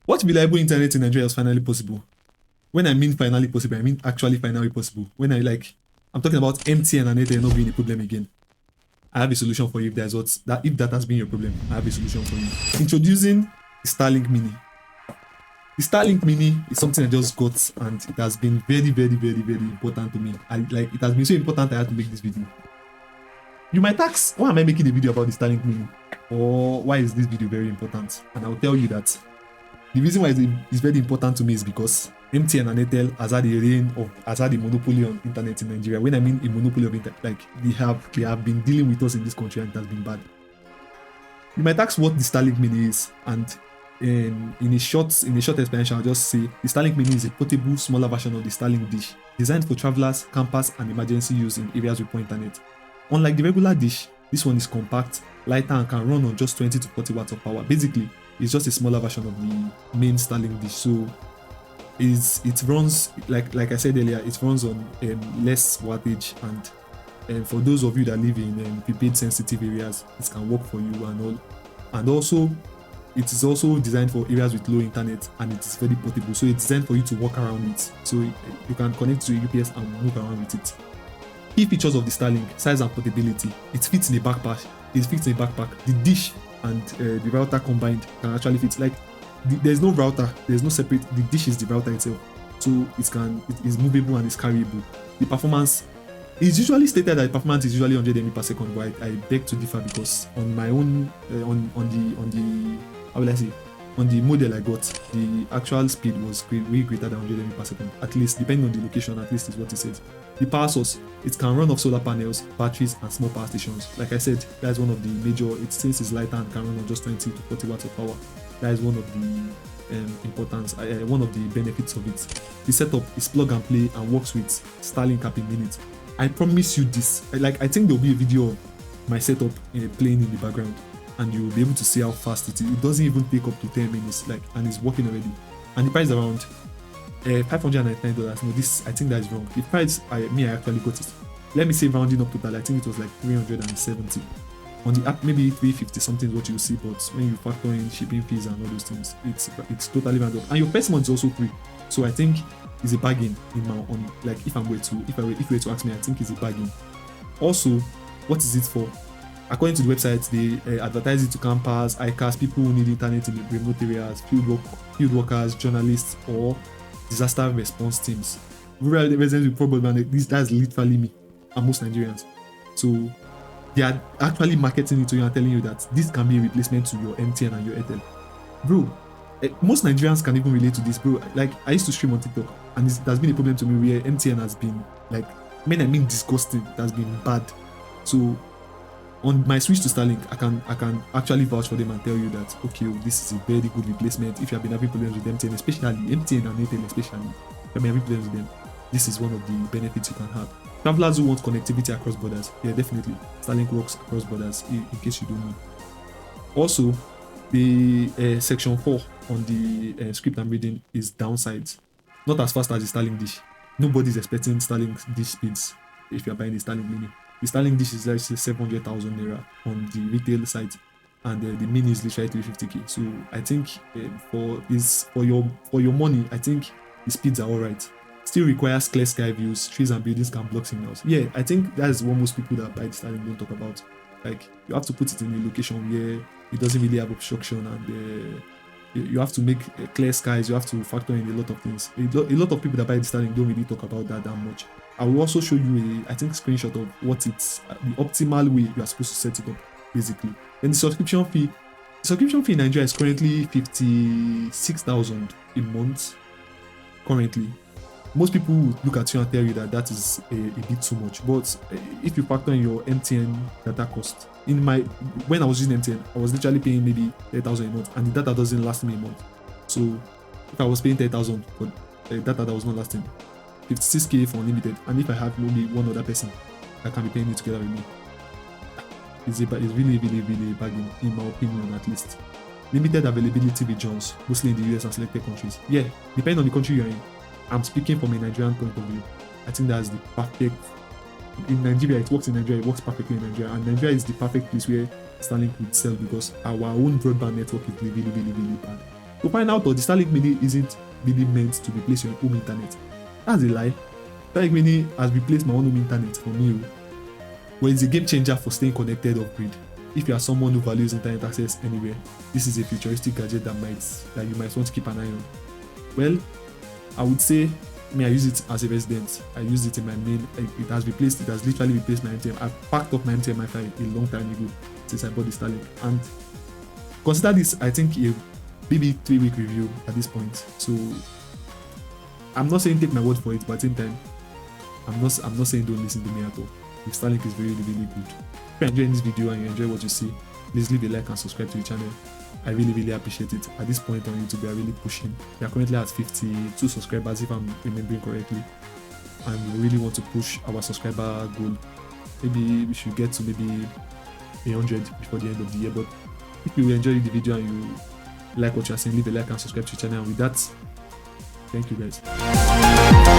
What reliable internet in Nigeria is finally possible? When I mean finally possible, I mean actually finally possible. When I'm talking about MTN and Airtel not being a problem again. I have a solution for you if that has been your problem. I have a solution for you. Introducing the Starlink Mini. The Starlink Mini is something I just got and it has been very, very, very, very important to me. It has been so important I had to make this video. You might ask, why am I making a video about the Starlink Mini? Or why is this video very important? And I'll tell you that the reason why it's very important to me is because MTN and Airtel has had a monopoly on internet in Nigeria. When I mean a monopoly of internet, like they have been dealing with us in this country and it has been bad. You might ask what the Starlink Mini is, and in a short explanation, I'll just say the Starlink Mini is a portable, smaller version of the Starlink dish, designed for travelers, campers, and emergency use in areas with poor internet. Unlike the regular dish, this one is compact, lighter, and can run on just 20 to 40 watts of power. Basically, it's just a smaller version of the main Starlink dish. So it runs like I said earlier, it runs on less wattage, and for those of you that live in prepaid sensitive areas, it can work for you and all. And also, it is also designed for areas with low internet, and it is very portable. So it's designed for you to walk around it. So you can connect to a UPS and move around with it. Key features of the Starlink: size and portability. It fits in a backpack. The dish and the router combined can actually fit. There's no router. There's no separate. The dish is the router itself. So it is movable and it's carryable. The performance is usually stated that the performance is usually 100 MB per second, but I beg to differ because on my own on the model I got, the actual speed was way greater than 100 MB per second. At least depending on the location, at least is what it says. The power source, it can run off solar panels, batteries, and small power stations. Like I said, that's one of the major. Since it's lighter and can run on just 20 to 40 watts of power. That is one of the one of the benefits of it. The setup is plug and play and works with Starlink app in minutes. I promise you this. I think there'll be a video of my setup playing in the background, and you'll be able to see how fast it is. It doesn't even take up to 10 minutes, and it's working already. And the price is around $599. No, I think that is wrong. The price I actually got it. Let me say rounding up total. I think it was like 370. On the app, maybe 350 something is what you'll see, but when you factor in shipping fees and all those things, it's totally rounded up. And your first month is also free. So I think it's a bargain in my own. Like if you were to ask me, I think it's a bargain. Also, what is it for? According to the website, they advertise it to campers, ICAs, people who need internet in the remote areas, field workers, journalists, or disaster response teams. Rural residents with problems, that's literally me and most Nigerians. So they are actually marketing it to you and telling you that this can be a replacement to your MTN and your Airtel. Bro, most Nigerians can even relate to this, bro. Like, I used to stream on TikTok, and it has been a problem to me where MTN has been, disgusting. It has been bad. So on my switch to Starlink, I can actually vouch for them and tell you that, okay, this is a very good replacement. If you have been having problems with MTN, especially MTN and Airtel, if you have been having problems with them, this is one of the benefits you can have. Travelers who want connectivity across borders, yeah, definitely, Starlink works across borders, in case you don't know. Also, the section 4 on the script I'm reading is downsides. Not as fast as the Starlink dish. Nobody's expecting Starlink dish speeds if you're buying the Starlink Mini. The Starlink dish is like 700,000 naira on the retail site, and the Mini is literally 350k. So I think for your money, I think the speeds are alright. Still requires clear sky views, trees and buildings can block signals. Yeah, I think that is what most people that buy the Starlink don't talk about. Like, you have to put it in a location where it doesn't really have obstruction, and you have to make clear skies. You have to factor in a lot of things. A lot of people that buy the Starlink don't really talk about that much. I will also show you a screenshot of what it's the optimal way you are supposed to set it up, basically. And the subscription fee in Nigeria is currently 56,000 a month. Currently, most people would look at you and tell you that is a bit too much. But if you factor in your MTN data cost, when I was using MTN, I was literally paying maybe 30,000 a month, and the data doesn't last me a month. So if I was paying 30,000 for data that was not lasting, 56k for unlimited, and if I have only one other person that can be paying it together with me, it's really, really, really a bargain, in my opinion, at least. Limited availability regions, mostly in the US and selected countries. Yeah, depending on the country you're in. I'm speaking from a Nigerian point of view. I think that's the perfect. In Nigeria, it works in Nigeria, it works perfectly in Nigeria, and Nigeria is the perfect place where Starlink would sell because our own broadband network is really, really, really, really bad. To find out, the Starlink Mini isn't really meant to replace your home internet. That's a lie. Starlink Mini has replaced my own home internet for me, but it's a game changer for staying connected off grid. If you are someone who values internet access anywhere, this is a futuristic gadget that you might want to keep an eye on. Well, I would say, I use it as a resident. I use it in my main. It has literally replaced my MTN. I packed up my MTN Wi-Fi a long time ago since I bought the Starlink. And consider this, I think, a maybe 3-week review at this point. So I'm not saying take my word for it, but at the same time, I'm not saying don't listen to me at all. The Starlink is really, really good. If you're enjoying this video and you enjoy what you see, please leave a like and subscribe to the channel. I really, really appreciate it. At this point on YouTube, we are really pushing. We are currently at 52 subscribers, if I'm remembering correctly. And we really want to push our subscriber goal. Maybe we should get to maybe 100 before the end of the year. But if you enjoyed the video and you like what you're seeing, leave a like and subscribe to the channel. And with that, thank you guys.